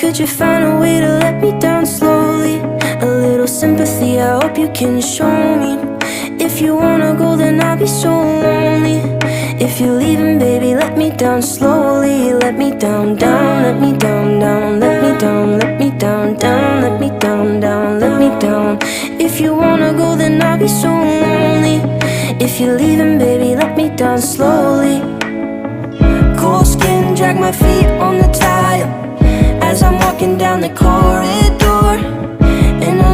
Could you find a way to let me down slowly? A little sympathy, I hope you can show me. If you wanna go, then I'll be so lonely. If you're leaving, baby, let me down slowly. Let me down, down, let me down, down. Let me down, let me down, down. Let me down, down, let me down. If you wanna go, then I'll be so lonely. If you're leaving, baby, let me down slowly. Cold skin, drag my feet on the tile as I'm walking down the corridor. And I know